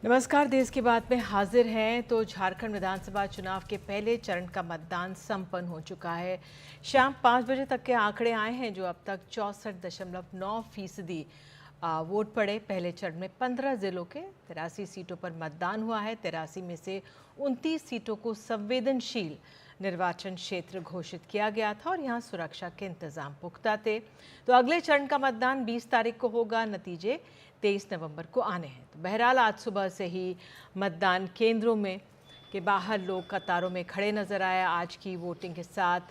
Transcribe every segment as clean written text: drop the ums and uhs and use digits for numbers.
नमस्कार। देश की बात में हाजिर हैं। तो झारखंड विधानसभा चुनाव के पहले चरण का मतदान संपन्न हो चुका है। शाम 5 बजे तक के आंकड़े आए हैं, जो अब तक 64.9% वोट पड़े। पहले चरण में 15 जिलों के 83 सीटों पर मतदान हुआ है। 83 में से 29 सीटों को संवेदनशील निर्वाचन क्षेत्र घोषित किया गया था और यहां सुरक्षा के इंतजाम पुख्ता थे। तो अगले चरण का मतदान 20 तारीख को होगा। नतीजे 23 नवंबर को आने हैं। तो बहरहाल आज सुबह से ही मतदान केंद्रों में के बाहर लोग कतारों में खड़े नजर आए। आज की वोटिंग के साथ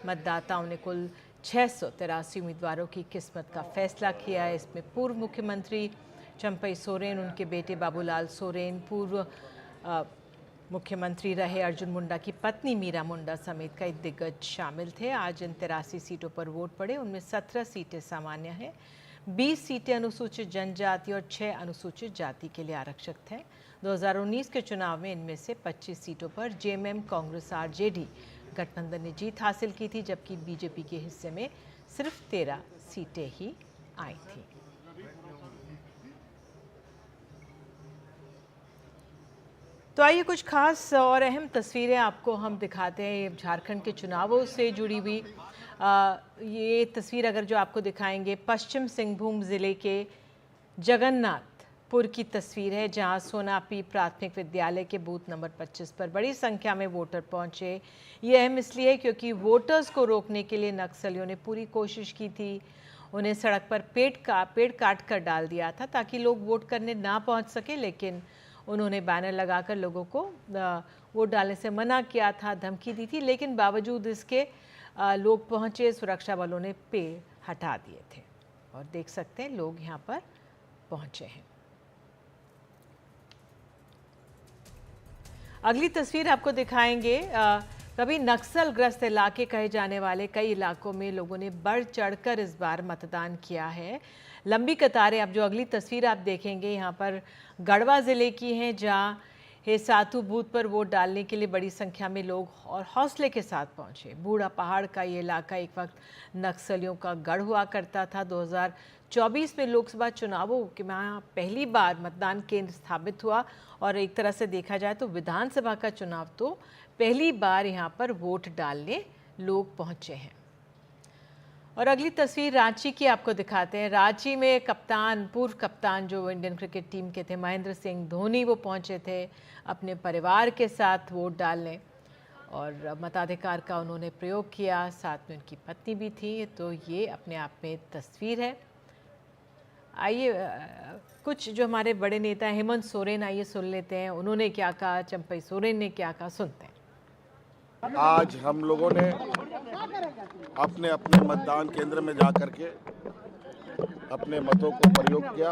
मतदाताओं ने कुल 683 उम्मीदवारों की किस्मत का फैसला किया है। इसमें पूर्व मुख्यमंत्री चंपई सोरेन, उनके बेटे बाबूलाल सोरेन, पूर्व मुख्यमंत्री रहे अर्जुन मुंडा की पत्नी मीरा मुंडा समेत कई दिग्गज शामिल थे। आज इन 83 सीटों पर वोट पड़े। उनमें 17 सीटें सामान्य हैं, 20 सीटें अनुसूचित जनजाति और 6 अनुसूचित जाति के लिए आरक्षित हैं। 2019 के चुनाव में इनमें से 25 सीटों पर जेएमएम, कांग्रेस, आरजेडी गठबंधन ने जीत हासिल की थी, जबकि बीजेपी के हिस्से में सिर्फ 13 सीटें ही आई थी। तो आइए कुछ खास और अहम तस्वीरें आपको हम दिखाते हैं झारखंड के चुनावों से जुड़ी हुई। ये तस्वीर अगर जो आपको दिखाएंगे, पश्चिम सिंहभूम ज़िले के जगन्नाथपुर की तस्वीर है, जहां सोनापी प्राथमिक विद्यालय के बूथ नंबर 25 पर बड़ी संख्या में वोटर पहुंचे। ये अहम इसलिए है क्योंकि वोटर्स को रोकने के लिए नक्सलियों ने पूरी कोशिश की थी। उन्हें सड़क पर पेड़ काट कर डाल दिया था ताकि लोग वोट करने ना पहुँच सके, लेकिन उन्होंने बैनर लगाकर लोगों को वोट डालने से मना किया था, धमकी दी थी। लेकिन बावजूद इसके लोग पहुंचे। सुरक्षा बलों ने पेड़ हटा दिए थे और देख सकते हैं लोग यहां पर पहुंचे हैं। अगली तस्वीर आपको दिखाएंगे। कभी नक्सल ग्रस्त इलाके कहे जाने वाले कई इलाकों में लोगों ने बढ़ चढ़कर इस बार मतदान किया है। लंबी कतारें, अब जो अगली तस्वीर आप देखेंगे यहाँ पर गढ़वा ज़िले की हैं, जहाँ हेसातू बूथ पर वोट डालने के लिए बड़ी संख्या में लोग और हौसले के साथ पहुंचे। बूढ़ा पहाड़ का ये इलाका एक वक्त नक्सलियों का गढ़ हुआ करता था। 2024 में लोकसभा चुनावों के यहाँ पहली बार मतदान केंद्र स्थापित हुआ और एक तरह से देखा जाए तो विधानसभा का चुनाव तो पहली बार यहाँ पर वोट डालने लोग पहुंचे हैं। और अगली तस्वीर रांची की आपको दिखाते हैं। रांची में पूर्व कप्तान जो इंडियन क्रिकेट टीम के थे, महेंद्र सिंह धोनी, वो पहुंचे थे अपने परिवार के साथ वोट डालने और मताधिकार का उन्होंने प्रयोग किया। साथ में उनकी पत्नी भी थी। तो ये अपने आप में तस्वीर है। आइए कुछ जो हमारे बड़े नेता हेमंत सोरेन, आइए सुन लेते हैं उन्होंने क्या कहा, चंपई सोरेन ने क्या कहा, सुनते हैं। आज हम लोगों ने अपने अपने मतदान केंद्र में जाकर के अपने मतों को प्रयोग किया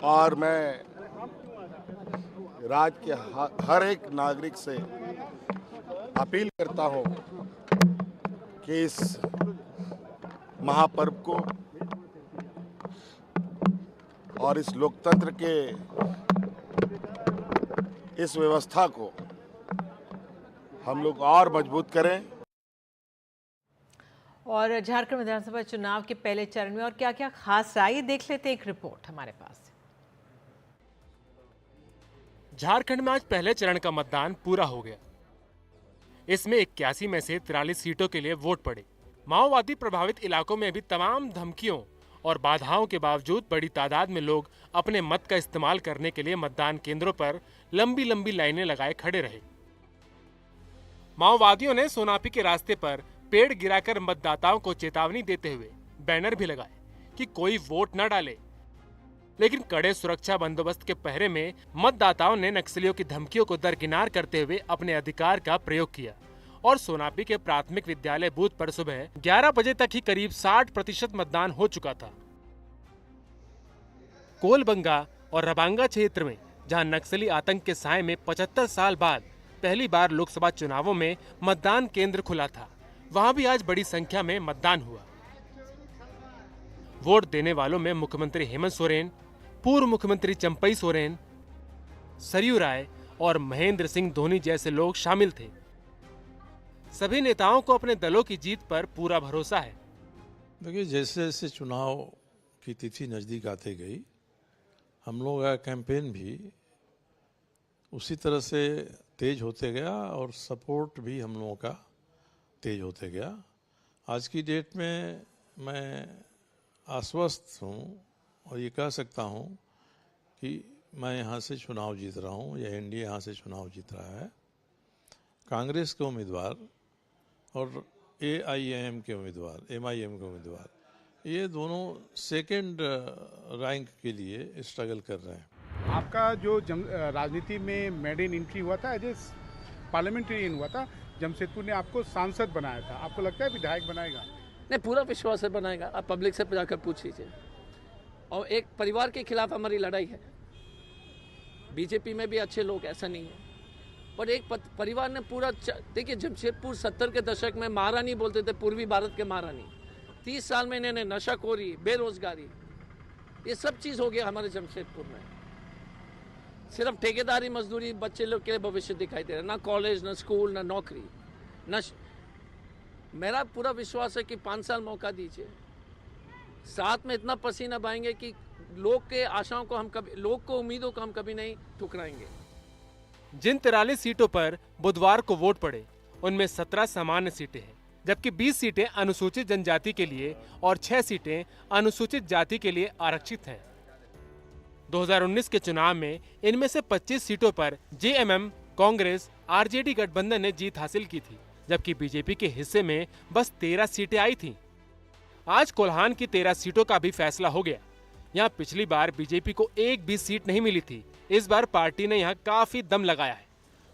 और मैं राज्य के हर एक नागरिक से अपील करता हूं कि इस महापर्व को और इस लोकतंत्र के इस व्यवस्था को हम लोग और मजबूत करें। और झारखंड विधानसभा चुनाव के पहले चरण में और क्या क्या खास राय, देख लेते हैं एक रिपोर्ट हमारे पास। झारखंड में आज पहले चरण का मतदान पूरा हो गया। इसमें 81 में से 43 सीटों के लिए वोट पड़े। माओवादी प्रभावित इलाकों में भी तमाम धमकियों और बाधाओं के बावजूद बड़ी तादाद में लोग अपने मत का इस्तेमाल करने के लिए मतदान केंद्रों पर लंबी लंबी लाइनें लगाए खड़े रहे। माओवादियों ने सोनापी के रास्ते पर पेड़ गिराकर मतदाताओं को चेतावनी देते हुए बैनर भी लगाए कि कोई वोट न डाले। लेकिन कड़े सुरक्षा बंदोबस्त के पहरे में मतदाताओं ने नक्सलियों की धमकियों को दरकिनार करते हुए अपने अधिकार का प्रयोग किया और सोनापी के प्राथमिक विद्यालय बूथ पर सुबह 11 बजे तक ही करीब 60% मतदान हो चुका था। कोलबंगा और रबांगा क्षेत्र में, जहां नक्सली आतंक के साए में 75 साल बाद पहली बार लोकसभा चुनावों में मतदान केंद्र खुला था, वहां भी आज बड़ी संख्या में मतदान हुआ। वोट देने वालों में मुख्यमंत्री हेमंत सोरेन, पूर्व मुख्यमंत्री चंपई सोरेन, सरयू राय और महेंद्र सिंह धोनी जैसे लोग शामिल थे। सभी नेताओं को अपने दलों की जीत पर पूरा भरोसा है। देखिए, जैसे जैसे चुनाव की तिथि नज़दीक आती गई, हम लोगों का कैंपेन भी उसी तरह से तेज होते गया और सपोर्ट भी हम लोगों का तेज होते गया। आज की डेट में मैं आश्वस्त हूँ और ये कह सकता हूँ कि मैं यहाँ से चुनाव जीत रहा हूँ या एनडीए यहाँ से चुनाव जीत रहा है। कांग्रेस के उम्मीदवार और एआईएम के उम्मीदवार, एमआईएम के उम्मीदवार, ये दोनों सेकंड रैंक के लिए स्ट्रगल कर रहे हैं। आपका जो राजनीति में मेड इन एंट्री हुआ था, एज ए पार्लियामेंटेरियन हुआ था, जमशेदपुर ने आपको सांसद बनाया था। आपको लगता है विधायक बनाएगा? नहीं, पूरा विश्वास है बनाएगा। आप पब्लिक से जाकर पूछ लीजिए। और एक परिवार के खिलाफ हमारी लड़ाई है। बीजेपी में भी अच्छे लोग, ऐसा नहीं है, पर एक परिवार ने पूरा देखिए, जमशेदपुर 70 के दशक में महारानी बोलते थे, पूर्वी भारत के महारानी। 30 साल में इन्होंने नशाखोरी, बेरोजगारी, ये सब चीज़ हो गया हमारे जमशेदपुर में। सिर्फ ठेकेदारी मजदूरी बच्चे लोग के भविष्य दिखाई दे रहा है, ना कॉलेज, ना स्कूल, ना नौकरी, ना। मेरा पूरा विश्वास है कि 5 साल मौका दीजिए, साथ में इतना पसीना बहाएंगे कि लोग के आशाओं को हम कभी, लोग को उम्मीदों को हम कभी नहीं ठुकराएंगे। जिन 43 सीटों पर बुधवार को वोट पड़े, उनमें 17 सामान्य सीटें हैं, जबकि 20 सीटें अनुसूचित जनजाति के लिए और 6 सीटें अनुसूचित जाति के लिए आरक्षित हैं। 2019 के चुनाव में इनमें से 25 सीटों पर जेएमएम, कांग्रेस, आरजेडी गठबंधन ने जीत हासिल की थी, जबकि बीजेपी के हिस्से में बस 13 सीटें आई थीं। आज कोल्हान की 13 सीटों का भी फैसला हो गया। यहाँ पिछली बार बीजेपी को एक भी सीट नहीं मिली थी। इस बार पार्टी ने यहाँ काफी दम लगाया है।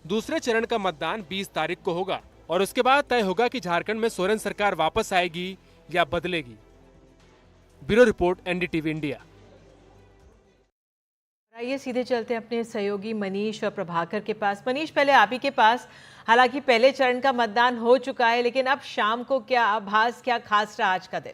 दूसरे चरण का मतदान 20 तारीख को होगा और उसके बाद तय होगा कि झारखंड में सोरेन सरकार वापस आएगी या बदलेगी। Bureau report, NDTV India. आइए सीधे चलते हैं अपने सहयोगी मनीष और प्रभाकर के पास। मनीष, पहले आप ही के पास। हालांकि पहले चरण का मतदान हो चुका है, लेकिन अब शाम को क्या आभास, क्या खास रहा आज का दिन?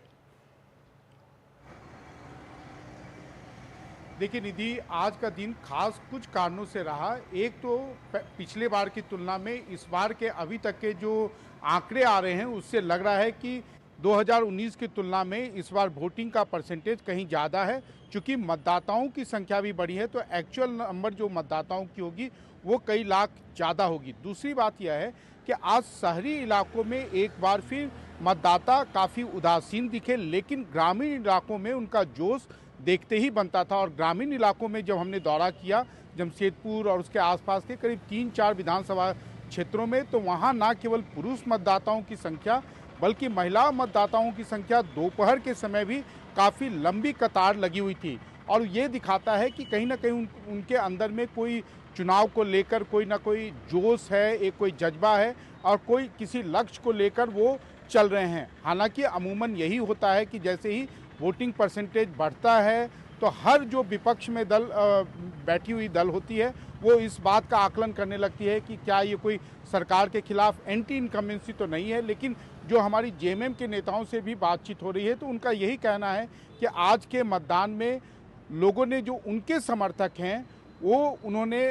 देखिए निधि, आज का दिन खास कुछ कारणों से रहा। एक तो पिछले बार की तुलना में इस बार के अभी तक के जो आंकड़े आ रहे हैं, उससे लग रहा है कि 2019 की तुलना में इस बार वोटिंग का परसेंटेज कहीं ज़्यादा है। चूँकि मतदाताओं की संख्या भी बढ़ी है, तो एक्चुअल नंबर जो मतदाताओं की होगी वो कई लाख ज़्यादा होगी। दूसरी बात यह है कि आज शहरी इलाकों में एक बार फिर मतदाता काफ़ी उदासीन दिखे, लेकिन ग्रामीण इलाकों में उनका जोश देखते ही बनता था। और ग्रामीण इलाकों में जब हमने दौरा किया जमशेदपुर और उसके आसपास के करीब 3-4 विधानसभा क्षेत्रों में, तो वहाँ न केवल पुरुष मतदाताओं की संख्या बल्कि महिला मतदाताओं की संख्या दोपहर के समय भी काफ़ी लंबी कतार लगी हुई थी। और ये दिखाता है कि कहीं ना कहीं उनके अंदर में कोई चुनाव को लेकर कोई ना कोई जोश है, एक कोई जज्बा है और कोई किसी लक्ष्य को लेकर वो चल रहे हैं। हालांकि अमूमन यही होता है कि जैसे ही वोटिंग परसेंटेज बढ़ता है तो हर जो विपक्ष में दल बैठी हुई दल होती है वो इस बात का आकलन करने लगती है कि क्या ये कोई सरकार के खिलाफ एंटी इनकम्बेंसी तो नहीं है। लेकिन जो हमारी जेएमएम के नेताओं से भी बातचीत हो रही है तो उनका यही कहना है कि आज के मतदान में लोगों ने जो उनके समर्थक हैं वो उन्होंने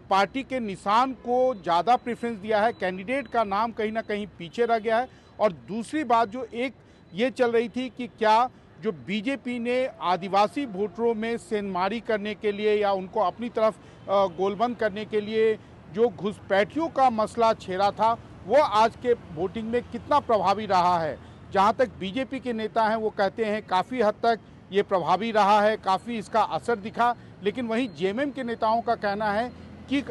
पार्टी के निशान को ज़्यादा प्रेफरेंस दिया है, कैंडिडेट का नाम कहीं ना कहीं पीछे रह गया है। और दूसरी बात जो एक ये चल रही थी कि क्या जो बीजेपी ने आदिवासी वोटरों में सेंधमारी करने के लिए या उनको अपनी तरफ गोलबंद करने के लिए जो घुसपैठियों का मसला छेड़ा था वो आज के वोटिंग में कितना प्रभावी रहा है। जहां तक बीजेपी के नेता हैं वो कहते हैं काफ़ी हद तक ये प्रभावी रहा है, काफ़ी इसका असर दिखा। लेकिन वहीं जेएमएम के नेताओं का कहना है कि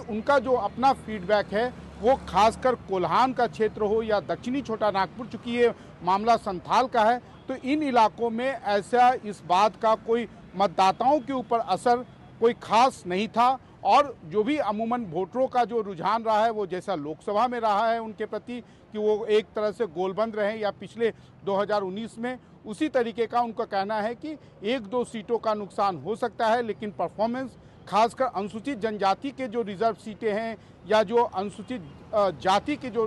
उनका जो अपना फीडबैक है वो खासकर कोल्हान का क्षेत्र हो या दक्षिणी छोटा नागपुर, चूँकि ये मामला संथाल का है, तो इन इलाकों में ऐसा इस बात का कोई मतदाताओं के ऊपर असर कोई खास नहीं था। और जो भी अमूमन वोटरों का जो रुझान रहा है वो जैसा लोकसभा में रहा है उनके प्रति कि वो एक तरह से गोलबंद रहे या पिछले 2019 में, उसी तरीके का उनका कहना है कि 1-2 सीटों का नुकसान हो सकता है, लेकिन परफॉर्मेंस खासकर अनुसूचित जनजाति के जो रिजर्व सीटें हैं या जो अनुसूचित जाति के जो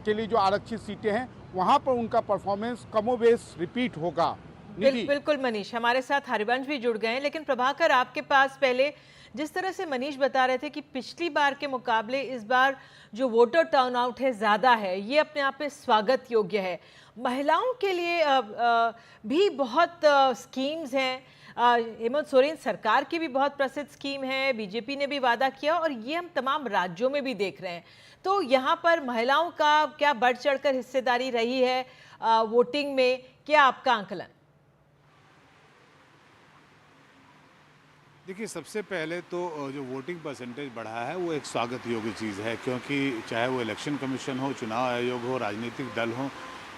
के लिए जो आरक्षित सीटें हैं वहाँ पर उनका परफॉर्मेंस कमोबेश रिपीट होगा। बिल्कुल मनीष, हमारे साथ हरिवंश भी जुड़ गए हैं। लेकिन प्रभाकर, आपके पास पहले जिस तरह से मनीष बता रहे थे कि पिछली बार के मुकाबले इस बार जो वोटर टर्नआउट है ज़्यादा है, ये अपने आप में स्वागत योग्य है। महिलाओं के लिए भी बहुत स्कीम्स हैं, हेमंत सोरेन सरकार की भी बहुत प्रसिद्ध स्कीम है, बीजेपी ने भी वादा किया और ये हम तमाम राज्यों में भी देख रहे हैं। तो यहाँ पर महिलाओं का क्या बढ़ चढ़कर हिस्सेदारी रही है वोटिंग में, क्या आपका आंकलन? देखिए, सबसे पहले तो जो वोटिंग परसेंटेज बढ़ा है वो एक स्वागत योग्य चीज़ है, क्योंकि चाहे वो इलेक्शन कमीशन हो, चुनाव आयोग हो, राजनीतिक दल हो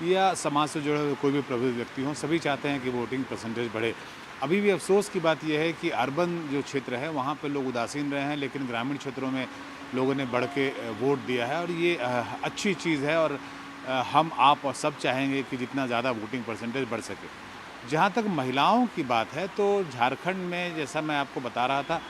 या समाज से जुड़े हुए कोई भी प्रबुद्ध व्यक्ति हो, सभी चाहते हैं कि वोटिंग परसेंटेज बढ़े। अभी भी अफसोस की बात यह है कि अर्बन जो क्षेत्र है वहाँ पर लोग उदासीन रहे हैं, लेकिन ग्रामीण क्षेत्रों में लोगों ने बढ़ के वोट दिया है और ये अच्छी चीज़ है। और हम आप और सब चाहेंगे कि जितना ज़्यादा वोटिंग परसेंटेज बढ़ सके। जहाँ तक महिलाओं की बात है तो झारखंड में, जैसा मैं आपको बता रहा था,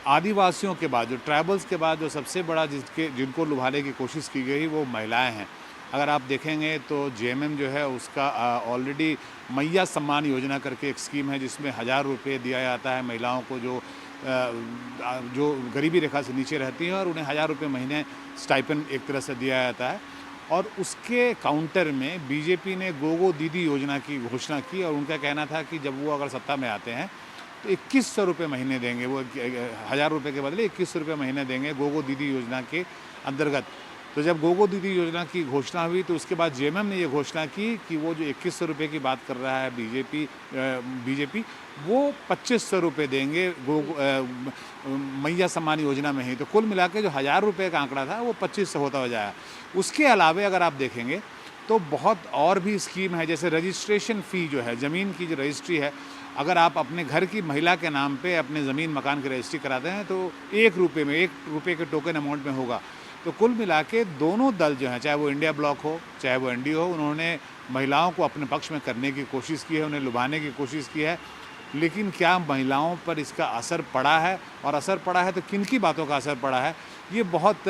आदिवासियों के बाद, जो ट्राइबल्स के बाद जो सबसे बड़ा जिनको लुभाने की कोशिश की गई वो महिलाएं हैं। अगर आप देखेंगे तो जेएमएम जो है उसका ऑलरेडी मैया सम्मान योजना करके एक स्कीम है जिसमें 1000 रुपये दिया जाता है महिलाओं को जो गरीबी रेखा से नीचे रहती हैं, और उन्हें 1000 रुपये महीने स्टाइपेंड एक तरह से दिया जाता है। और उसके काउंटर में बीजेपी ने गोगो दीदी योजना की घोषणा की और उनका कहना था कि जब वो अगर सत्ता में आते हैं तो 2100 रुपये महीने देंगे, वो 1000 रुपये के बदले 2100 रुपये महीने देंगे गोगो दीदी योजना के अंतर्गत। तो जब गोगो दीदी योजना की घोषणा हुई तो उसके बाद जेएमएम ने ये घोषणा की कि वो जो 2100 रुपये की बात कर रहा है बीजेपी वो 2500 रुपये देंगे मैया सम्मान योजना में ही। तो कुल मिला के जो 1000 रुपये का आंकड़ा था वो 2500 होता हो जाएगा। उसके अलावे अगर आप देखेंगे तो बहुत और भी स्कीम है, जैसे रजिस्ट्रेशन फ़ी जो है, ज़मीन की जो रजिस्ट्री है, अगर आप अपने घर की महिला के नाम पे अपने ज़मीन मकान की रजिस्ट्री कराते हैं तो 1 रुपये के टोकन अमाउंट में होगा। तो कुल मिला के दोनों दल जो हैं, चाहे वो इंडिया ब्लॉक हो चाहे वो एनडीए हो, उन्होंने महिलाओं को अपने पक्ष में करने की कोशिश की है, उन्हें लुभाने की कोशिश की है। लेकिन क्या महिलाओं पर इसका असर पड़ा है, और असर पड़ा है तो किन की बातों का असर पड़ा है, ये बहुत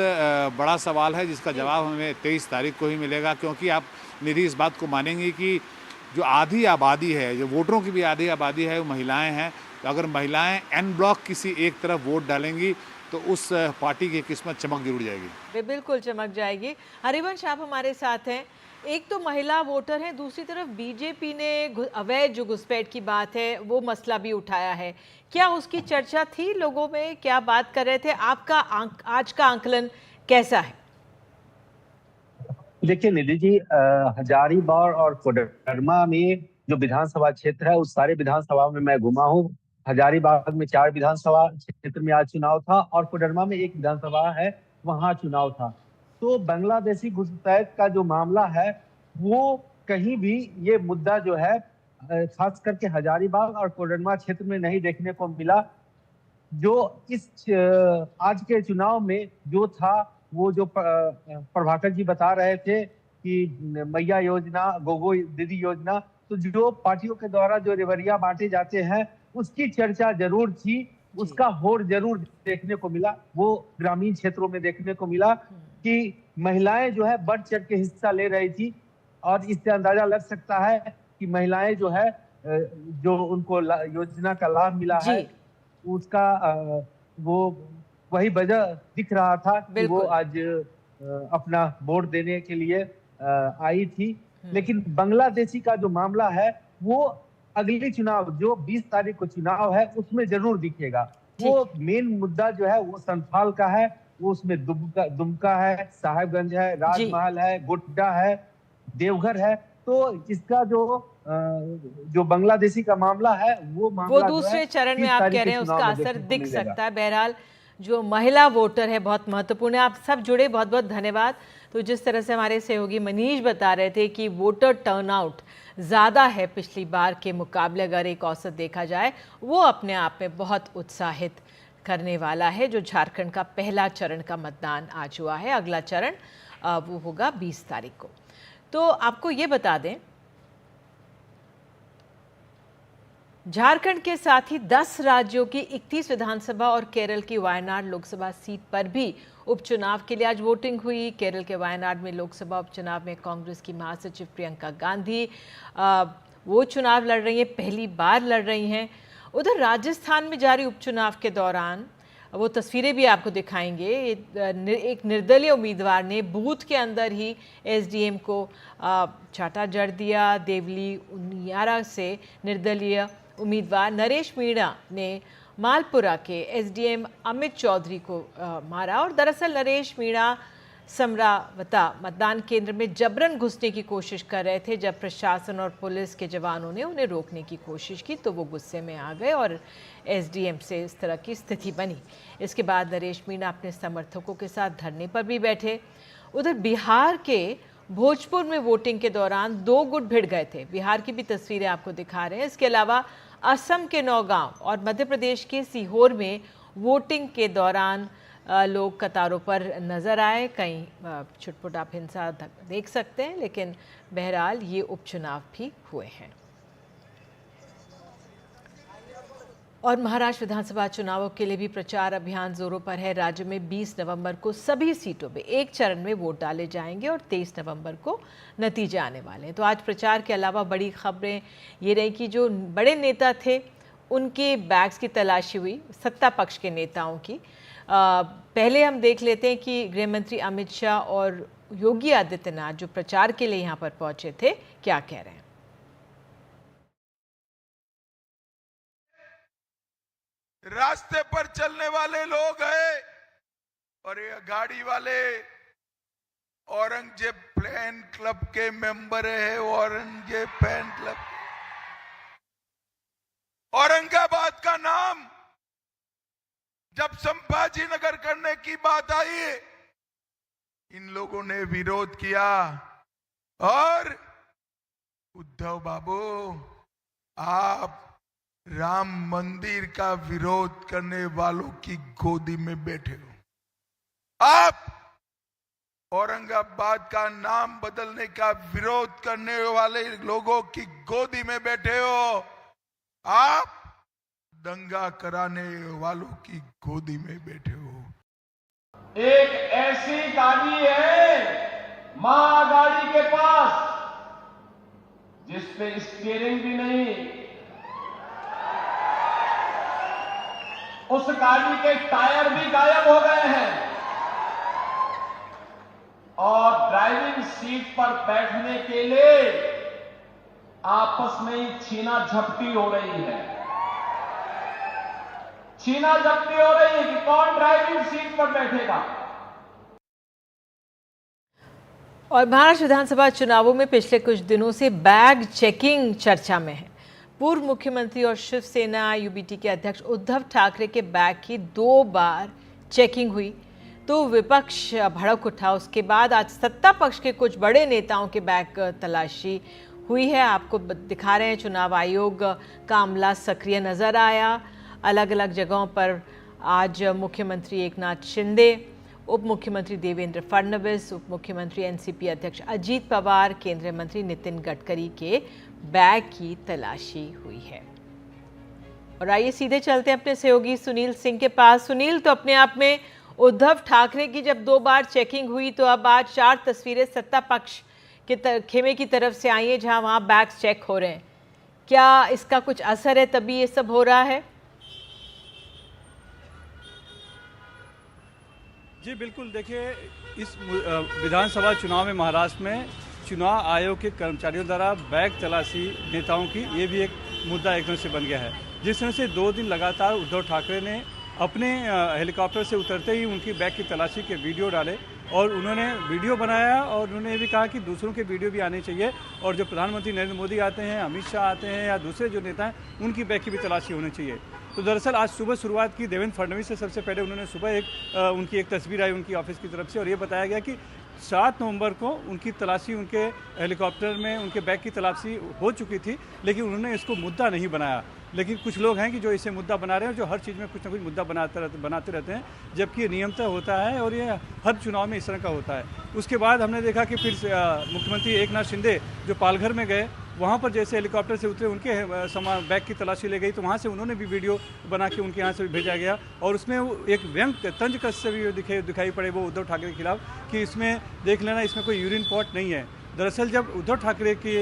बड़ा सवाल है जिसका जवाब हमें 23 तारीख को ही मिलेगा। क्योंकि आप निधि इस बात को मानेंगी कि जो आधी आबादी है, जो वोटरों की भी आधी आबादी है, वो महिलाएं हैं। तो अगर महिलाएं एन ब्लॉक किसी एक तरफ वोट डालेंगी तो उस पार्टी की किस्मत चमक जरूर जाएगी। बिल्कुल चमक जाएगी। हरिवंश, आप हमारे साथ हैं। एक तो महिला वोटर हैं, दूसरी तरफ बीजेपी ने अवैध जो घुसपैठ की बात है वो मसला भी उठाया है। क्या उसकी चर्चा थी लोगों में, क्या बात कर रहे थे? आपका आज का आंकलन कैसा है? देखिए निधि जी, हजारीबाग और कोडरमा में जो विधानसभा क्षेत्र है उस सारे विधानसभा में मैं घुमा हूँ। हजारीबाग में 4 विधानसभा क्षेत्र में आज चुनाव था और कोडरमा में 1 विधानसभा है, वहां चुनाव था। तो बांग्लादेशी घुसपैठ का जो मामला है वो कहीं भी ये मुद्दा जो है खास करके हजारीबाग और कोडरमा क्षेत्र में नहीं देखने को मिला। जो इस आज के चुनाव में जो था वो जो प्रभाकर जी बता रहे थे कि मैया योजना, गोगो दीदी योजना, तो जो पार्टियों के द्वारा जो रेवड़िया बांटे जाते हैं उसकी चर्चा जरूर थी, उसका होड़ जरूर देखने को मिला। वो ग्रामीण क्षेत्रों में देखने को मिला कि महिलाएं जो है बढ़ चढ़ के हिस्सा ले रही थी, और इससे अंदाजा लग सकता है कि महिलाएं जो है जो उनको योजना का लाभ मिला है उसका वो वही वजह दिख रहा था कि वो आज अपना वोट देने के लिए आई थी। लेकिन बांग्लादेशी का जो मामला है वो अगली चुनाव जो 20 तारीख को चुनाव है उसमें जरूर दिखेगा। वो मेन मुद्दा जो है वो संथाल का है, वो उसमें दुमका है, साहेबगंज है, राजमहल है, गोड्डा है, देवघर है। तो इसका जो बांग्लादेशी का मामला है वो दूसरे चरण में आप कह रहे हैं उसका असर दिख सकता है। बहरहाल जो महिला वोटर है बहुत महत्वपूर्ण है। आप सब जुड़े, बहुत बहुत धन्यवाद। तो जिस तरह से हमारे सहयोगी मनीष बता रहे थे कि वोटर टर्नआउट ज़्यादा है पिछली बार के मुकाबले, अगर एक औसत देखा जाए, वो अपने आप में बहुत उत्साहित करने वाला है। जो झारखंड का पहला चरण का मतदान आज हुआ है, अगला चरण वो होगा 20 तारीख को। तो आपको ये बता दें, झारखंड के साथ ही 10 राज्यों की 31 विधानसभा और केरल की वायनाड लोकसभा सीट पर भी उपचुनाव के लिए आज वोटिंग हुई। केरल के वायनाड में लोकसभा उपचुनाव में कांग्रेस की महासचिव प्रियंका गांधी वो चुनाव लड़ रही हैं, पहली बार लड़ रही हैं। उधर राजस्थान में जारी उपचुनाव के दौरान वो तस्वीरें भी आपको दिखाएंगे। एक निर्दलीय उम्मीदवार ने बूथ के अंदर ही एसडीएम को चाटा जड़ दिया। देवली उनियारा से निर्दलीय उम्मीदवार नरेश मीणा ने मालपुरा के एसडीएम अमित चौधरी को मारा और दरअसल नरेश मीणा समरावता मतदान केंद्र में जबरन घुसने की कोशिश कर रहे थे। जब प्रशासन और पुलिस के जवानों ने उन्हें रोकने की कोशिश की तो वो गुस्से में आ गए और एसडीएम से इस तरह की स्थिति बनी। इसके बाद नरेश मीणा अपने समर्थकों के साथ धरने पर भी बैठे। उधर बिहार के भोजपुर में वोटिंग के दौरान 2 गुट भिड़ गए थे। बिहार की भी तस्वीरें आपको दिखा रहे हैं। इसके अलावा असम के नौगांव और मध्य प्रदेश के सीहोर में वोटिंग के दौरान लोग कतारों पर नजर आए। कहीं छुटपुट आप हिंसा देख सकते हैं, लेकिन बहरहाल ये उपचुनाव भी हुए हैं। और महाराष्ट्र विधानसभा चुनावों के लिए भी प्रचार अभियान जोरों पर है। राज्य में 20 नवंबर को सभी सीटों में एक चरण में वोट डाले जाएंगे और 23 नवंबर को नतीजे आने वाले हैं। तो आज प्रचार के अलावा बड़ी खबरें ये रही कि जो बड़े नेता थे उनके बैग्स की तलाशी हुई, सत्ता पक्ष के नेताओं की। पहले हम देख लेते हैं कि गृह मंत्री अमित शाह और योगी आदित्यनाथ जो प्रचार के लिए यहाँ पर पहुंचे थे क्या कह रहे हैं। रास्ते पर चलने वाले लोग हैं और ये गाड़ी वाले औरंगजेब फैन क्लब के मेंबर है। औरंगजेब फैन क्लब, औरंगाबाद का नाम जब संभाजी नगर करने की बात आई, इन लोगों ने विरोध किया और उद्धव बाबू आप राम मंदिर का विरोध करने वालों की गोदी में बैठे हो। आप औरंगाबाद का नाम बदलने का विरोध करने वाले लोगों की गोदी में बैठे हो। आप दंगा कराने वालों की गोदी में बैठे हो। एक ऐसी गाड़ी है मां गाड़ी के पास जिस पे स्टीयरिंग भी नहीं, उस गाड़ी के टायर भी गायब हो गए हैं और ड्राइविंग सीट पर बैठने के लिए आपस में ही छीना झपटी हो रही है। छीना झपटी हो रही है कि कौन ड्राइविंग सीट पर बैठेगा। और महाराष्ट्र विधानसभा चुनावों में पिछले कुछ दिनों से बैग चेकिंग चर्चा में है। पूर्व मुख्यमंत्री और शिवसेना यूबीटी के अध्यक्ष उद्धव ठाकरे के बैग की 2 बार चेकिंग हुई तो विपक्ष भड़क उठा। उसके बाद आज सत्ता पक्ष के कुछ बड़े नेताओं के बैग तलाशी हुई है। आपको दिखा रहे हैं, चुनाव आयोग का अमला सक्रिय नजर आया। अलग अलग जगहों पर आज मुख्यमंत्री एकनाथ शिंदे, उप मुख्यमंत्री देवेंद्र फडणवीस, उप मुख्यमंत्री एनसीपी अध्यक्ष अजीत पवार, केंद्रीय मंत्री नितिन गडकरी के बैग की तलाशी हुई है। और आइए सीधे चलते हैं अपने सहयोगी सुनील सिंह के पास। सुनील, तो अपने आप में उद्धव ठाकरे की जब 2 बार चेकिंग हुई तो अब आज 4 तस्वीरें सत्ता पक्ष के खेमे की तरफ से आई हैं जहां वहां बैग्स चेक हो रहे हैं। क्या इसका कुछ असर है तभी ये सब हो रहा है? जी बिल्कुल, देखिए इस विधानसभा चुनाव में महाराष्ट्र में चुनाव आयोग के कर्मचारियों द्वारा बैग तलाशी नेताओं की ये भी एक मुद्दा एकदम से बन गया है। जिस तरह से 2 दिन लगातार उद्धव ठाकरे ने अपने हेलीकॉप्टर से उतरते ही उनकी बैग की तलाशी के वीडियो डाले और उन्होंने वीडियो बनाया और उन्होंने ये भी कहा कि दूसरों के वीडियो भी आने चाहिए और जो प्रधानमंत्री नरेंद्र मोदी आते हैं, अमित शाह आते हैं या दूसरे जो नेता हैं उनकी बैग की भी तलाशी होनी चाहिए। तो दरअसल आज सुबह शुरुआत की देवेंद्र फडणवीस से। सबसे पहले उन्होंने सुबह उनकी एक तस्वीर आई उनकी ऑफिस की तरफ से और ये बताया गया कि 7 नवंबर को उनकी तलाशी उनके हेलीकॉप्टर में उनके बैग की तलाशी हो चुकी थी, लेकिन उन्होंने इसको मुद्दा नहीं बनाया। लेकिन कुछ लोग हैं कि जो इसे मुद्दा बना रहे हैं, जो हर चीज़ में कुछ ना कुछ मुद्दा बनाते रहते हैं, जबकि ये नियमतः होता है और ये हर चुनाव में इस तरह का होता है। उसके बाद हमने देखा कि फिर मुख्यमंत्री एकनाथ शिंदे जो पालघर में गए, वहाँ पर जैसे हेलीकॉप्टर से उतरे उनके बैग की तलाशी ले गई तो वहाँ से उन्होंने भी वीडियो बना के उनके यहाँ से भेजा गया और उसमें एक व्यंग तंज कस से भी दिखाई पड़े वो उद्धव ठाकरे के खिलाफ कि इसमें देख लेना इसमें कोई यूरिन पॉट नहीं है। दरअसल जब उद्धव ठाकरे की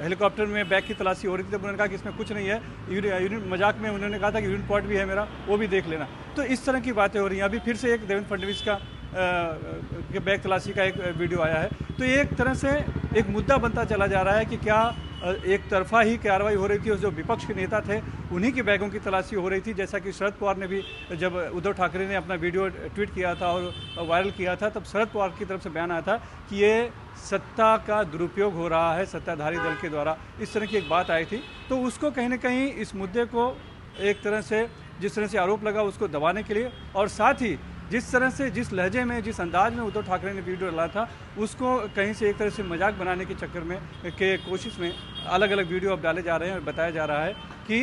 हेलीकॉप्टर में बैग की तलाशी हो रही थी तब उन्होंने कहा कि इसमें कुछ नहीं है, यूरिन मजाक में उन्होंने कहा था कि यूरिन पॉट भी है मेरा, वो भी देख लेना। तो इस तरह की बातें हो रही हैं। अभी फिर से एक देवेंद्र फडणवीस का बैग तलाशी का एक वीडियो आया है। तो ये एक तरह से एक मुद्दा बनता चला जा रहा है कि क्या एक तरफा ही कार्रवाई हो रही थी और जो विपक्ष के नेता थे उन्हीं की बैगों की तलाशी हो रही थी। जैसा कि शरद पवार ने भी जब उद्धव ठाकरे ने अपना वीडियो ट्वीट किया था और वायरल किया था, तब शरद पवार की तरफ से बयान आया था कि ये सत्ता का दुरुपयोग हो रहा है सत्ताधारी दल के द्वारा, इस तरह की एक बात आई थी। तो उसको कहीं ना कहीं इस मुद्दे को एक तरह से जिस तरह से आरोप लगा उसको दबाने के लिए, और साथ ही जिस तरह से जिस लहजे में जिस अंदाज में उद्धव ठाकरे ने वीडियो डाला था उसको कहीं से एक तरह से मजाक बनाने के चक्कर में के कोशिश में अलग अलग वीडियो अब डाले जा रहे हैं और बताया जा रहा है कि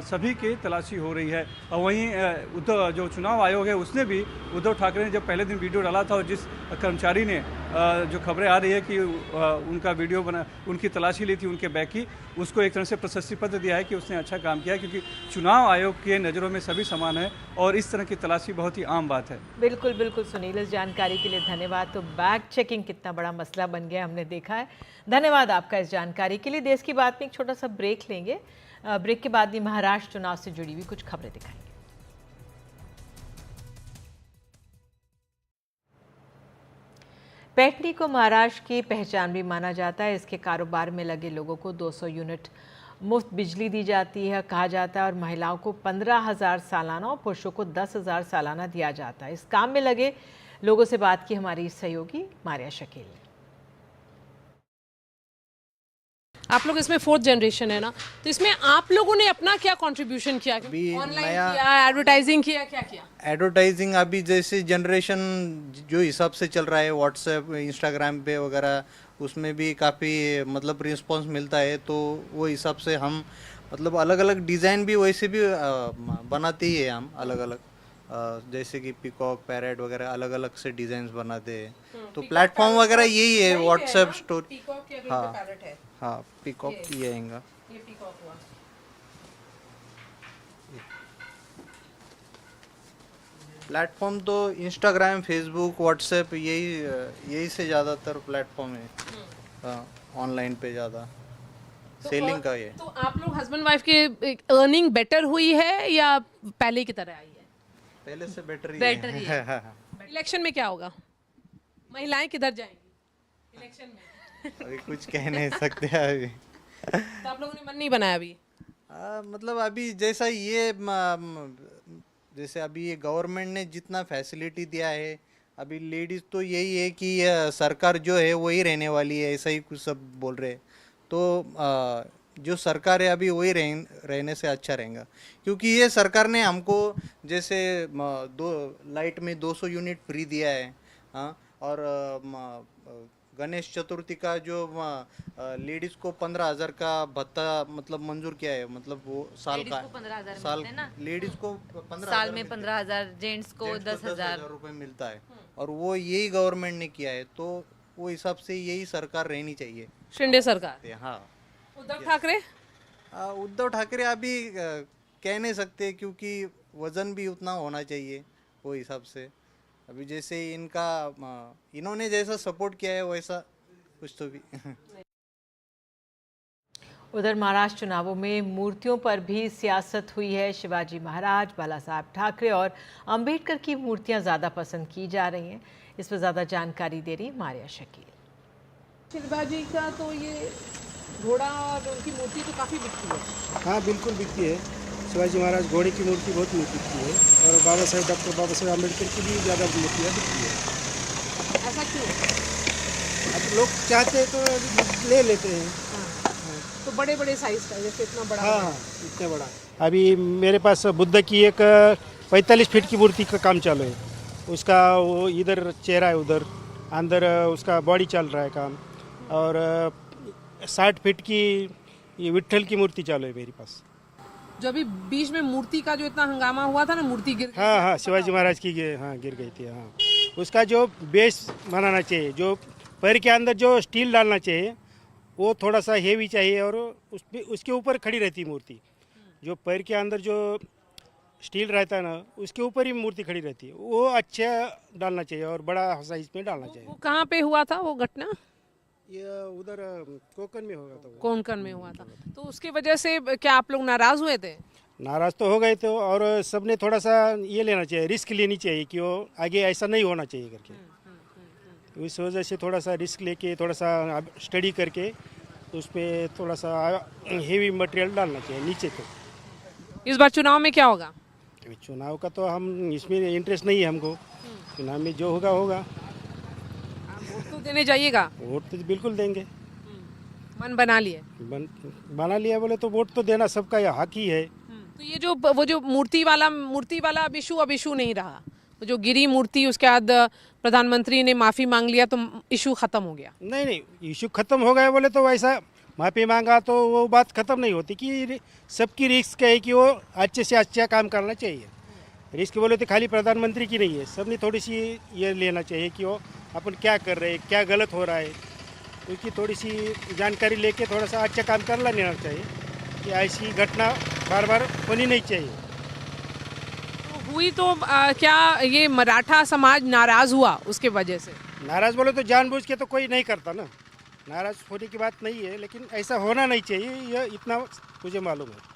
सभी की तलाशी हो रही है। और वहीं उद्धव जो चुनाव आयोग है उसने भी उद्धव ठाकरे ने जब पहले दिन वीडियो डाला था और जिस कर्मचारी ने जो खबरें आ रही है कि उनका वीडियो बना उनकी तलाशी ली थी उनके बैग की, उसको एक तरह से प्रशस्ति पत्र दिया है कि उसने अच्छा काम किया, क्योंकि चुनाव आयोग के नज़रों में सभी समान है और इस तरह की तलाशी बहुत ही आम बात है। बिल्कुल बिल्कुल सुनील, इस जानकारी के लिए धन्यवाद। तो बैग चेकिंग कितना बड़ा मसला बन गया हमने देखा है। धन्यवाद आपका इस जानकारी के लिए। देश की बात में एक छोटा सा ब्रेक लेंगे। ब्रेक के बाद ही महाराष्ट्र चुनाव से जुड़ी हुई कुछ खबरें दिखाएंगे। पैठनी को महाराष्ट्र की पहचान भी माना जाता है। इसके कारोबार में लगे लोगों को 200 यूनिट मुफ्त बिजली दी जाती है कहा जाता है, और महिलाओं को 15,000 सालाना और पुरुषों को 10,000 सालाना दिया जाता है। इस काम में लगे लोगों से बात की हमारी सहयोगी मारिया शकील ने। आप लोग इसमें 4th जनरेशन है ना, तो इसमें आप लोगों ने अपना क्या कंट्रीब्यूशन किया? ऑनलाइन किया, एडवर्टाइजिंग किया, क्या किया? एडवर्टाइजिंग अभी जैसे जनरेशन जो हिसाब से चल रहा है व्हाट्सएप इंस्टाग्राम पे वगैरह, उसमें भी काफ़ी मतलब रिस्पांस मिलता है। तो वो हिसाब से हम मतलब अलग अलग डिज़ाइन भी वैसे भी बनाते ही है हम अलग अलग, जैसे कि पीकॉक पैरेट वगैरह अलग अलग से डिज़ाइंस बनाते हैं। तो प्लेटफॉर्म वगैरह यही है व्हाट्सएप स्टोरी। हाँ हाँ, पीकॉक ये आएगा, ये पीकॉक हुआ। प्लेटफॉर्म तो इंस्टाग्राम फेसबुक व्हाट्सएप यही से ज़्यादातर प्लेटफॉर्म है ऑनलाइन पे ज़्यादा सेलिंग का ये। तो आप लोग हस्बैंड वाइफ की अर्निंग बेटर हुई है या पहले की तरह आई है? पहले से बेटर ही है। इलेक्शन में क्या होगा? महिलाएं किधर जाएंगी इलेक्शन में? अभी कुछ कह नहीं सकते अभी। तो आप लोगों ने मन नहीं बनाया अभी? मतलब अभी जैसा ये जैसे अभी ये गवर्नमेंट ने जितना फैसिलिटी दिया है, अभी लेडीज तो यही है कि सरकार जो है वही रहने वाली है, ऐसा ही कुछ सब बोल रहे हैं। तो जो सरकार है अभी वही रहने से अच्छा रहेगा, क्योंकि ये सरकार ने हमको जैसे लाइट में 200 यूनिट फ्री दिया है। हाँ, और गणेश चतुर्थी का जो लेडीज को 15,000 का भत्ता मतलब मंजूर किया है, मतलब वो साल का 15,000 साल ना? लेडीज को 15,000 साल में 15,000, जेंट्स को 10,000 रुपये मिलता है, और वो यही गवर्नमेंट ने किया है। तो वो हिसाब से यही सरकार रहनी चाहिए, शिंदे सरकार। हाँ। उद्धव ठाकरे? उद्धव ठाकरे अभी कह नहीं सकते, क्योंकि वजन भी उतना होना चाहिए वो हिसाब से। अभी जैसे इन्होंने जैसा सपोर्ट किया है वैसा कुछ तो भी। उधर महाराष्ट्र चुनावों में मूर्तियों पर भी सियासत हुई है। शिवाजी महाराज, बाला साहब ठाकरे और अंबेडकर की मूर्तियां ज़्यादा पसंद की जा रही हैं। इस पर ज़्यादा जानकारी दे रही मारिया शकील। शिवाजी का तो ये घोड़ा और उनकी मूर्ति तो काफ़ी बिकती है। हाँ बिल्कुल बिकती है। शिवाजी महाराज घोड़े की मूर्ति बहुत बिकती है, और डॉक्टर बाबा साहेब अम्बेडकर की भी ज़्यादा मूर्तियाँ बिकती है। ऐसा क्यों? अब लोग चाहते हैं तो ले लेते हैं। तो बड़े बड़े साइज का, जैसे इतना बड़ा? हाँ, इतना बड़ा। अभी मेरे पास बुद्ध की एक 45 फीट की मूर्ति का काम चालू है। उसका वो इधर चेहरा है, उधर अंदर उसका बॉडी चल रहा है काम, और 60 फीट की ये विट्ठल की मूर्ति चालू है मेरे पास। जो अभी बीच में मूर्ति का जो इतना हंगामा हुआ था ना, मूर्ति गिर गई। हाँ, शिवाजी महाराज की गिर गई थी। हाँ, उसका जो बेस बनाना चाहिए, जो पैर के अंदर जो स्टील डालना चाहिए वो थोड़ा सा हेवी चाहिए, और उसके ऊपर खड़ी रहती मूर्ति। जो पैर के अंदर जो स्टील रहता है ना, उसके ऊपर ही मूर्ति खड़ी रहती है, वो अच्छा डालना चाहिए और बड़ा साइज में डालना चाहिए। वो कहाँ पे हुआ था वो घटना? ये उधर कोंकण में होगा था। कोंकण में हुआ था। तो उसकी वजह से क्या आप लोग नाराज हुए थे? नाराज तो हो गए थे, और सबने थोड़ा सा ये लेना चाहिए, रिस्क लेनी चाहिए कि वो आगे ऐसा नहीं होना चाहिए करके। इस वजह से थोड़ा सा रिस्क लेके, थोड़ा सा स्टडी करके उस पर थोड़ा सा हेवी मटेरियल डालना चाहिए नीचे को। इस बार चुनाव में क्या होगा? अभी चुनाव का तो हम इसमें इंटरेस्ट नहीं है हमको। चुनाव में जो होगा होगा। वोट तो देने जाइएगा? वोट तो बिल्कुल देंगे। मन बना लिए? बना लिया बोले तो वोट तो देना सबका हक ही है। तो ये जो वो जो मूर्ति वाला अब इशू नहीं रहा, वो जो गिरी मूर्ति, उसके बाद प्रधानमंत्री ने माफी मांग लिया तो इशू खत्म हो गया? नहीं, इशू खत्म हो गया बोले तो वैसा माफी मांगा तो वो बात खत्म नहीं होती कि सबकी रिस्क है कि वो अच्छे से अच्छा काम करना चाहिए। रिस्क बोले तो खाली प्रधानमंत्री की नहीं है, सबने थोड़ी सी ये लेना चाहिए कि वो अपन क्या कर रहे हैं, क्या गलत हो रहा है, उसकी थोड़ी सी जानकारी लेके थोड़ा सा अच्छा काम कर लेना चाहिए कि ऐसी घटना बार बार होनी नहीं चाहिए। हुई तो क्या ये मराठा समाज नाराज हुआ उसके वजह से? नाराज बोले तो जानबूझ के तो कोई नहीं करता ना, नाराज होने की बात नहीं है, लेकिन ऐसा होना नहीं चाहिए, ये इतना मुझे मालूम है।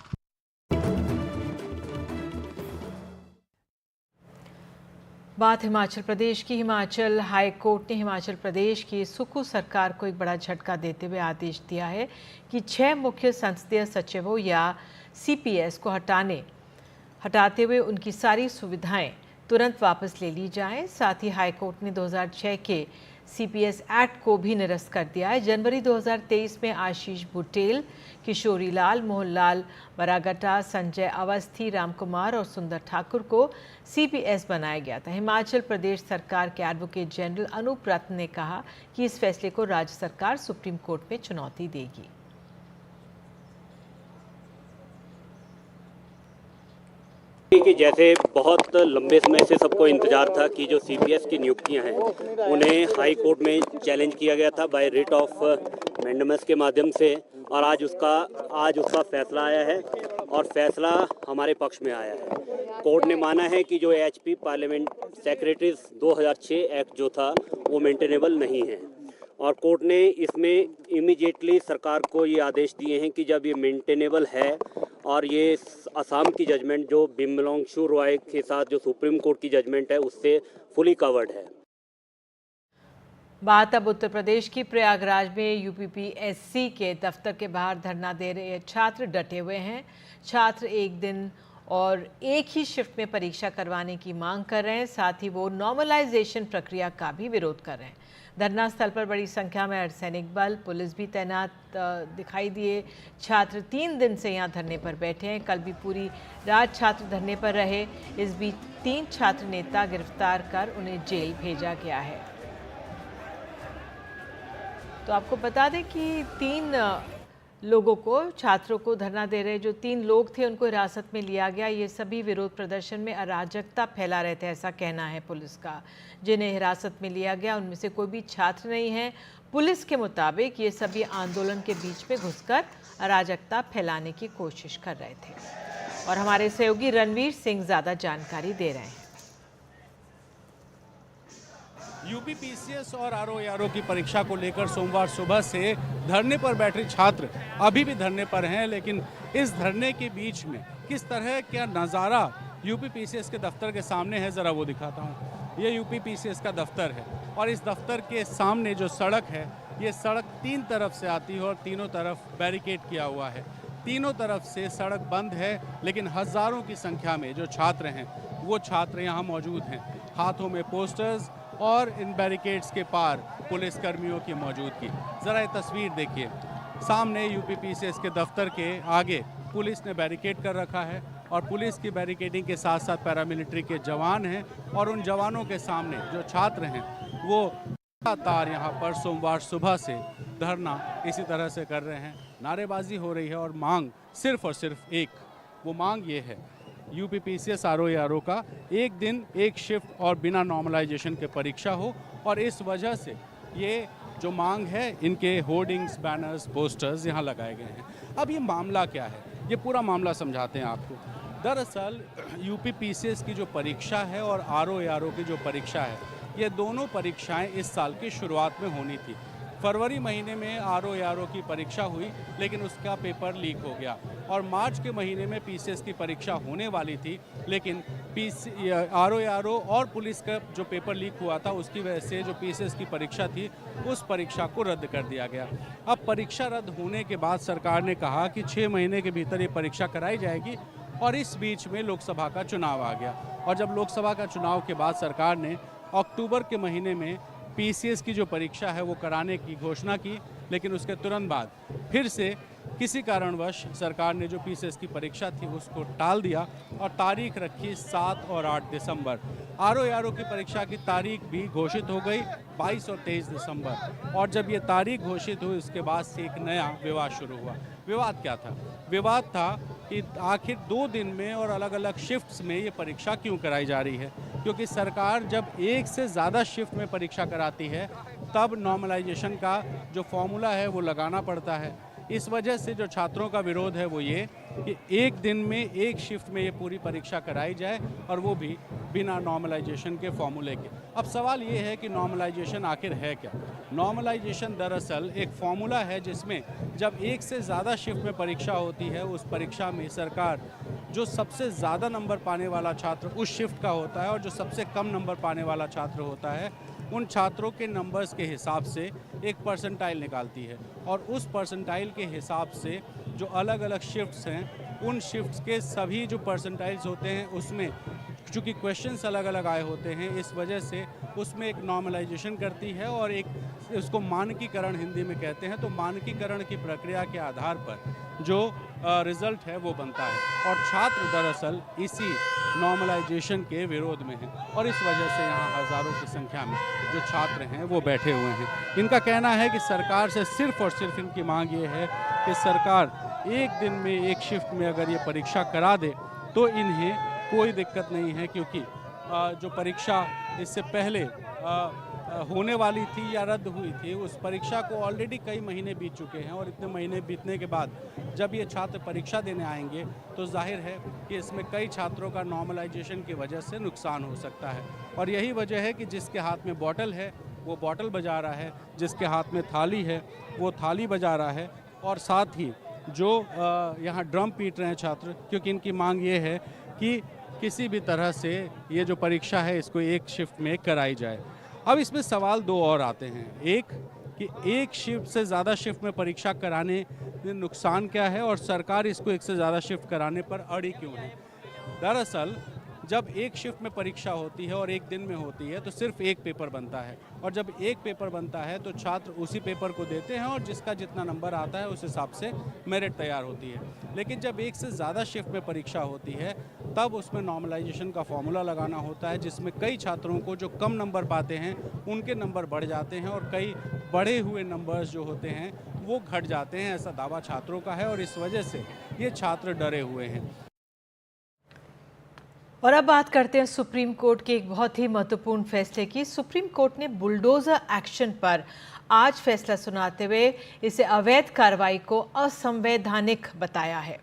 बात हिमाचल प्रदेश की। हिमाचल हाई कोर्ट ने हिमाचल प्रदेश की सुक्खू सरकार को एक बड़ा झटका देते हुए आदेश दिया है कि 6 मुख्य संसदीय सचिवों या CPS को हटाते हुए उनकी सारी सुविधाएं तुरंत वापस ले ली जाएं। साथ ही हाई कोर्ट ने 2006 के CPS एक्ट को भी निरस्त कर दिया है। जनवरी 2023 में आशीष बुटेल, किशोरी लाल, मोहनलाल बरागटा, संजय अवस्थी, रामकुमार और सुंदर ठाकुर को CPS बनाया गया था। हिमाचल प्रदेश सरकार के एडवोकेट जनरल अनूप रत्न ने कहा कि इस फैसले को राज्य सरकार सुप्रीम कोर्ट में चुनौती देगी। कि जैसे बहुत लंबे समय से सबको इंतजार था कि जो CPS की नियुक्तियां हैं उन्हें हाई कोर्ट में चैलेंज किया गया था बाय रिट ऑफ मैंडेमस के माध्यम से, और आज उसका फैसला आया है और फैसला हमारे पक्ष में आया है। कोर्ट ने माना है कि जो HP पार्लियामेंट सेक्रेटरीज 2006 एक्ट जो था वो मेंटेनेबल नहीं है, और कोर्ट ने इसमें इमीडिएटली सरकार को ये आदेश दिए हैं कि जब ये मेंटेनेबल है और ये असम की जजमेंट जो बिमलोंगशु रॉय के साथ जो सुप्रीम कोर्ट की जजमेंट है उससे फुली कवर्ड है। बात अब उत्तर प्रदेश की। प्रयागराज में UPPSC के दफ्तर के बाहर धरना दे रहे छात्र डटे हुए हैं। छात्र एक दिन और एक ही शिफ्ट में परीक्षा करवाने की मांग कर रहे हैं, साथ ही वो नॉर्मलाइजेशन प्रक्रिया का भी विरोध कर रहे हैं। धरना स्थल पर बड़ी संख्या में अर्धसैनिक बल, पुलिस भी तैनात दिखाई दिए। छात्र 3 दिन से यहाँ धरने पर बैठे हैं। कल भी पूरी रात छात्र धरने पर रहे। इस बीच 3 छात्र नेता गिरफ्तार कर उन्हें जेल भेजा गया है। तो आपको बता दें कि 3 लोगों को, छात्रों को धरना दे रहे जो 3 लोग थे उनको हिरासत में लिया गया। ये सभी विरोध प्रदर्शन में अराजकता फैला रहे थे, ऐसा कहना है पुलिस का। जिन्हें हिरासत में लिया गया उनमें से कोई भी छात्र नहीं है। पुलिस के मुताबिक ये सभी आंदोलन के बीच में घुसकर अराजकता फैलाने की कोशिश कर रहे थे। और हमारे सहयोगी रणवीर सिंह ज़्यादा जानकारी दे रहे हैं। UPPCS और RO की परीक्षा को लेकर सोमवार सुबह से धरने पर बैठे छात्र अभी भी धरने पर हैं, लेकिन इस धरने के बीच में किस तरह का नज़ारा UPPCS के दफ्तर के सामने है ज़रा वो दिखाता हूँ। ये UPPCS का दफ्तर है और इस दफ्तर के सामने जो सड़क है ये सड़क 3 तरफ से आती है और तीनों तरफ बैरिकेड किया हुआ है। तीनों तरफ से सड़क बंद है, लेकिन हज़ारों की संख्या में जो छात्र हैं वो छात्र यहाँ मौजूद हैं। हाथों में पोस्टर्स और इन बैरिकेड्स के पार पुलिस कर्मियों की मौजूदगी। ज़रा ये तस्वीर देखिए, सामने UPPCS के दफ्तर के आगे पुलिस ने बैरिकेड कर रखा है और पुलिस की बैरिकेडिंग के साथ साथ पैरामिलिट्री के जवान हैं और उन जवानों के सामने जो छात्र हैं वो लगातार यहाँ पर सोमवार सुबह से धरना इसी तरह से कर रहे हैं। नारेबाजी हो रही है और मांग सिर्फ और सिर्फ एक, वो मांग ये है UPPCS RO का एक दिन एक शिफ्ट और बिना नॉर्मलाइजेशन के परीक्षा हो, और इस वजह से ये जो मांग है इनके होर्डिंग्स, बैनर्स, पोस्टर्स यहाँ लगाए गए हैं। अब ये मामला क्या है, ये पूरा मामला समझाते हैं आपको। दरअसल UPPCS की जो परीक्षा है और RO की जो परीक्षा है, ये दोनों परीक्षाएं इस साल की शुरुआत में होनी थी। फरवरी महीने में RO की परीक्षा हुई, लेकिन उसका पेपर लीक हो गया और मार्च के महीने में PCS की परीक्षा होने वाली थी, लेकिन RO और पुलिस का जो पेपर लीक हुआ था उसकी वजह से जो PCS की परीक्षा थी उस परीक्षा को रद्द कर दिया गया। अब परीक्षा रद्द होने के बाद सरकार ने कहा कि 6 महीने के भीतर ये परीक्षा कराई जाएगी और इस बीच में लोकसभा का चुनाव आ गया और जब लोकसभा का चुनाव के बाद सरकार ने अक्टूबर के महीने में PCS की जो परीक्षा है वो कराने की घोषणा की, लेकिन उसके तुरंत बाद फिर से किसी कारणवश सरकार ने जो PCS की परीक्षा थी उसको टाल दिया और तारीख रखी 7 और 8 दिसंबर। RO की परीक्षा की तारीख भी घोषित हो गई 22 और 23 दिसंबर और जब ये तारीख घोषित हुई उसके बाद से एक नया विवाद शुरू हुआ। विवाद क्या था? विवाद था कि आखिर 2 दिन में और अलग अलग शिफ्ट्स में ये परीक्षा क्यों कराई जा रही है, क्योंकि सरकार जब एक से ज़्यादा शिफ्ट में परीक्षा कराती है तब नॉर्मलाइजेशन का जो फॉर्मूला है वो लगाना पड़ता है। इस वजह से जो छात्रों का विरोध है वो ये कि एक दिन में एक शिफ्ट में ये पूरी परीक्षा कराई जाए और वो भी बिना नॉर्मलाइजेशन के फॉर्मूले के। अब सवाल ये है कि नॉर्मलाइजेशन आखिर है क्या? नॉर्मलाइजेशन दरअसल एक फॉर्मूला है जिसमें जब एक से ज़्यादा शिफ्ट में परीक्षा होती है उस परीक्षा में सरकार जो सबसे ज़्यादा नंबर पाने वाला छात्र उस शिफ्ट का होता है और जो सबसे कम नंबर पाने वाला छात्र होता है उन छात्रों के नंबर्स के हिसाब से एक परसेंटाइल निकालती है और उस परसेंटाइल के हिसाब से जो अलग अलग शिफ्ट्स हैं उन शिफ्ट्स के सभी जो परसेंटाइल्स होते हैं उसमें चूँकि क्वेश्चंस अलग अलग आए होते हैं इस वजह से उसमें एक नॉर्मलाइजेशन करती है और एक उसको मानकीकरण हिंदी में कहते हैं। तो मानकीकरण की प्रक्रिया के आधार पर जो रिज़ल्ट है वो बनता है और छात्र दरअसल इसी नॉर्मलाइजेशन के विरोध में हैं और इस वजह से यहाँ हज़ारों की संख्या में जो छात्र हैं वो बैठे हुए हैं। इनका कहना है कि सरकार से सिर्फ और सिर्फ इनकी मांग ये है कि सरकार एक दिन में एक शिफ्ट में अगर ये परीक्षा करा दे तो इन्हें कोई दिक्कत नहीं है, क्योंकि जो परीक्षा इससे पहले होने वाली थी या रद्द हुई थी उस परीक्षा को ऑलरेडी कई महीने बीत चुके हैं और इतने महीने बीतने के बाद जब ये छात्र परीक्षा देने आएंगे तो जाहिर है कि इसमें कई छात्रों का नॉर्मलाइजेशन की वजह से नुकसान हो सकता है और यही वजह है कि जिसके हाथ में बॉटल है वो बॉटल बजा रहा है, जिसके हाथ में थाली है वो थाली बजा रहा है और साथ ही जो यहाँ ड्रम पीट रहे हैं छात्र, क्योंकि इनकी मांग ये है कि किसी भी तरह से ये जो परीक्षा है इसको एक शिफ्ट में कराई जाए। अब इसमें सवाल 2 और आते हैं। एक कि एक शिफ्ट से ज़्यादा शिफ्ट में परीक्षा कराने में नुकसान क्या है और सरकार इसको एक से ज़्यादा शिफ्ट कराने पर अड़ी क्यों है। दरअसल जब एक शिफ्ट में परीक्षा होती है और एक दिन में होती है तो सिर्फ एक पेपर बनता है और जब एक पेपर बनता है तो छात्र उसी पेपर को देते हैं और जिसका जितना नंबर आता है उस हिसाब से मेरिट तैयार होती है। लेकिन जब एक से ज़्यादा शिफ्ट में परीक्षा होती है तब उसमें नॉर्मलाइजेशन का फॉर्मूला लगाना होता है, जिसमें कई छात्रों को जो कम नंबर पाते हैं उनके नंबर बढ़ जाते हैं और कई बढ़े हुए नंबर्स जो होते हैं वो घट जाते हैं, ऐसा दावा छात्रों का है और इस वजह से ये छात्र डरे हुए हैं। और अब बात करते हैं सुप्रीम कोर्ट के एक बहुत ही महत्वपूर्ण फैसले की। सुप्रीम कोर्ट ने बुलडोजर एक्शन पर आज फैसला सुनाते हुए इसे अवैध कार्रवाई को असंवैधानिक बताया है।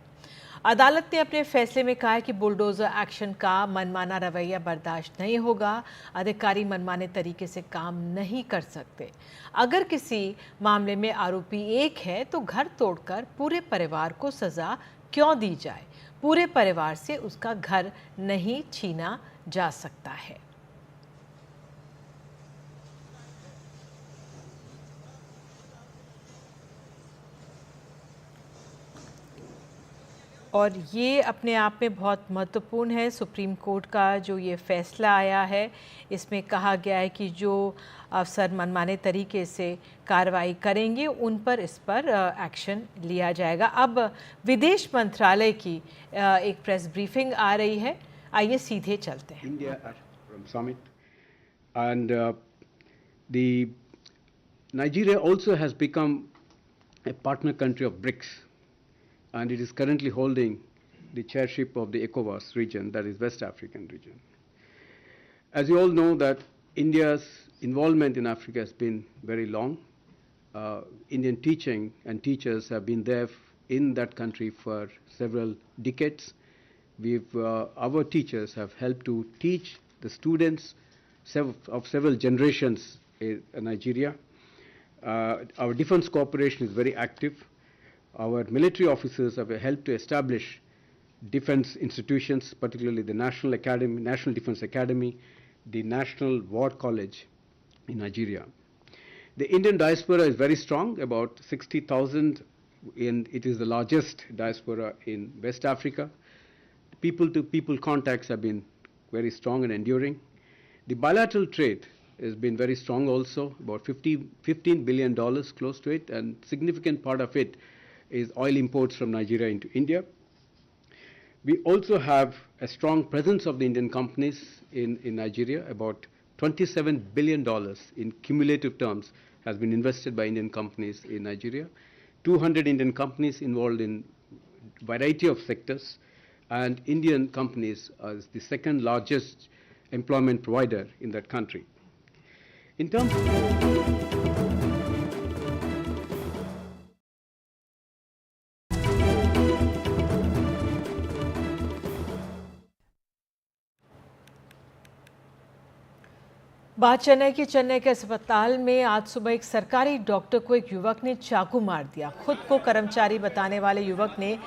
अदालत ने अपने फैसले में कहा है कि बुलडोजर एक्शन का मनमाना रवैया बर्दाश्त नहीं होगा। अधिकारी मनमाने तरीके से काम नहीं कर सकते। अगर किसी मामले में आरोपी एक है तो घर तोड़कर पूरे परिवार को सजा क्यों दी जाए? पूरे परिवार से उसका घर नहीं छीना जा सकता है। और ये अपने आप में बहुत महत्वपूर्ण है। सुप्रीम कोर्ट का जो ये फैसला आया है इसमें कहा गया है कि जो अफसर मनमाने तरीके से कार्रवाई करेंगे उन पर इस पर एक्शन लिया जाएगा। अब विदेश मंत्रालय की एक प्रेस ब्रीफिंग आ रही है, आइए सीधे चलते हैं। India summit and the Nigeria also has become a partner country of BRICS, and it is currently holding the chairship of the ECOWAS region, that is West African region. As you all know that India's involvement in Africa has been very long. Indian teaching and teachers have been there in that country for several decades. Our teachers have helped to teach the students of several generations in Nigeria. Our defense cooperation is very active. Our military officers have helped to establish defense institutions, particularly the National Defense Academy, the National War College in Nigeria. The Indian diaspora is very strong, about 60,000, and it is the largest diaspora in West Africa. People-to-people contacts have been very strong and enduring. The bilateral trade has been very strong also, about $15 billion close to it, and significant part of it is oil imports from Nigeria into India. We also have a strong presence of the Indian companies in Nigeria. About $27 billion in cumulative terms has been invested by Indian companies in Nigeria. 200 Indian companies involved in a variety of sectors, and Indian companies are the second largest employment provider in that country. In terms बात चेन्नई के अस्पताल में आज सुबह एक सरकारी doctor को एक युवक ने चाकू मार दिया। खुद को कर्मचारी बताने वाले युवक ने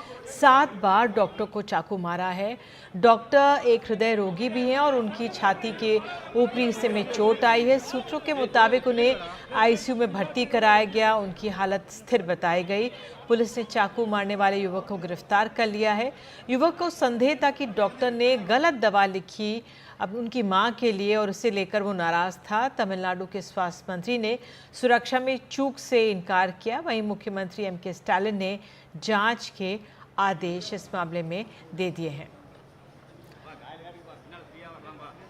7 बार डॉक्टर को चाकू मारा है। डॉक्टर एक हृदय रोगी भी हैं और उनकी छाती के ऊपरी हिस्से में चोट आई है। सूत्रों के मुताबिक उन्हें आईसीयू में भर्ती कराया गया। उनकी हालत स्थिर बताई गई। पुलिस ने चाकू मारने वाले युवक को गिरफ्तार कर लिया है। युवक को संदेह था कि डॉक्टर ने गलत दवा लिखी अब उनकी मां के लिए और उसे लेकर वो नाराज था। तमिलनाडु के स्वास्थ्य मंत्री ने सुरक्षा में चूक से इनकार किया। वहीं मुख्यमंत्री एमके स्टालिन ने जांच के आदेश इस मामले में दे दिए हैं।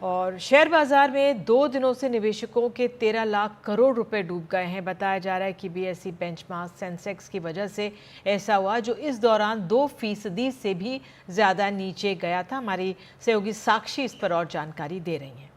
और शेयर बाजार में 2 दिनों से निवेशकों के 13 लाख करोड़ रुपए डूब गए हैं। बताया जा रहा है कि बीएसई बेंचमार्क सेंसेक्स की वजह से ऐसा हुआ, जो इस दौरान 2% से भी ज़्यादा नीचे गया था। हमारी सहयोगी साक्षी इस पर और जानकारी दे रही हैं।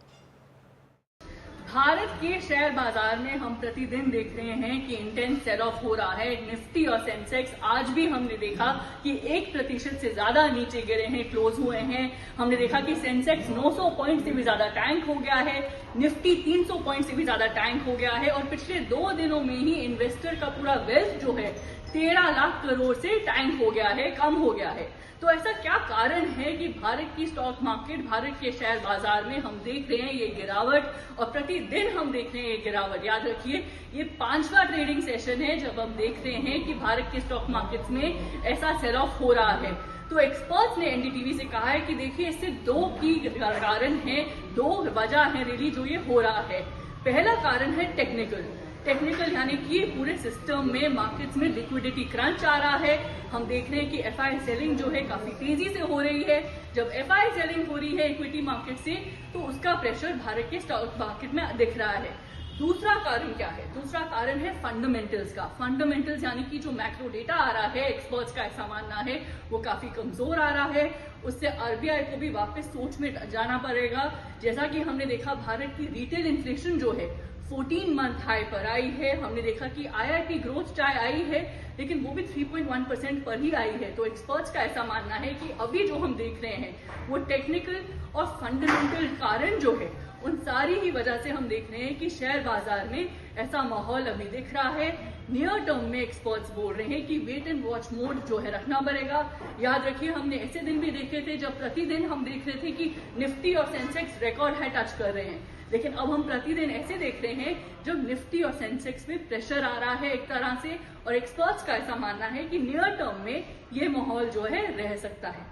भारत के शेयर बाजार में हम प्रतिदिन देख रहे हैं कि इंटेंस सेल ऑफ हो रहा है। निफ्टी और सेंसेक्स आज भी हमने देखा कि 1% से ज्यादा नीचे गिरे हैं, क्लोज हुए हैं। हमने देखा कि सेंसेक्स 900 पॉइंट से भी ज्यादा टैंक हो गया है, निफ्टी 300 पॉइंट से भी ज्यादा टैंक हो गया है। और पिछले 2 दिनों में ही इन्वेस्टर का पूरा वेल्थ जो है 13 लाख करोड़ से टैंक हो गया है, कम हो गया है। तो ऐसा क्या कारण है कि भारत की स्टॉक मार्केट, भारत के शेयर बाजार में हम देख रहे हैं ये गिरावट, और प्रतिदिन हम देख रहे हैं ये गिरावट। याद रखिए, ये 5वां ट्रेडिंग सेशन है जब हम देख रहे हैं कि भारत के स्टॉक मार्केट्स में ऐसा सेल ऑफ हो रहा है। तो एक्सपर्ट्स ने एनडीटीवी से कहा है कि देखिए, इससे 2 की कारण है, 2 वजह है रियली जो ये हो रहा है। पहला कारण है टेक्निकल यानी कि पूरे सिस्टम में मार्केट्स में लिक्विडिटी क्रंच आ रहा है। हम देख रहे हैं कि एफआई सेलिंग जो है काफी तेजी से हो रही है। जब एफआई सेलिंग हो रही है इक्विटी मार्केट से, तो उसका प्रेशर भारत के स्टॉक मार्केट में दिख रहा है। दूसरा कारण क्या है? दूसरा कारण है फंडामेंटल्स का। फंडामेंटल्स यानी कि जो मैक्रो डेटा आ रहा है, एक्सपर्ट्स का ऐसा मानना है, वो काफी कमजोर आ रहा है। उससे आरबीआई को भी वापस सोच में जाना पड़ेगा। जैसा कि हमने देखा, भारत की रिटेल इन्फ्लेशन जो है 14 मंथ हाई पर आई है। हमने देखा कि आईआईपी ग्रोथ चाहे आई है, लेकिन वो भी 3.1% पर ही आई है। तो एक्सपर्ट्स का ऐसा मानना है कि अभी जो हम देख रहे हैं वो टेक्निकल और फंडामेंटल कारण जो है, उन सारी ही वजह से हम देख रहे हैं कि शेयर बाजार में ऐसा माहौल अभी दिख रहा है। नियर टर्म में एक्सपर्ट्स बोल रहे हैं कि वेट एंड वॉच मोड जो है रखना पड़ेगा। याद रखिए, हमने ऐसे दिन भी देखे थे जब प्रतिदिन हम देख रहे थे कि निफ्टी और सेंसेक्स रिकॉर्ड हाई टच कर रहे हैं, लेकिन अब हम प्रतिदिन ऐसे देख रहे हैं जब निफ्टी और सेंसेक्स में प्रेशर आ रहा है एक तरह से। और एक्सपर्ट्स का ऐसा मानना है कि नियर टर्म में ये माहौल जो है रह सकता है।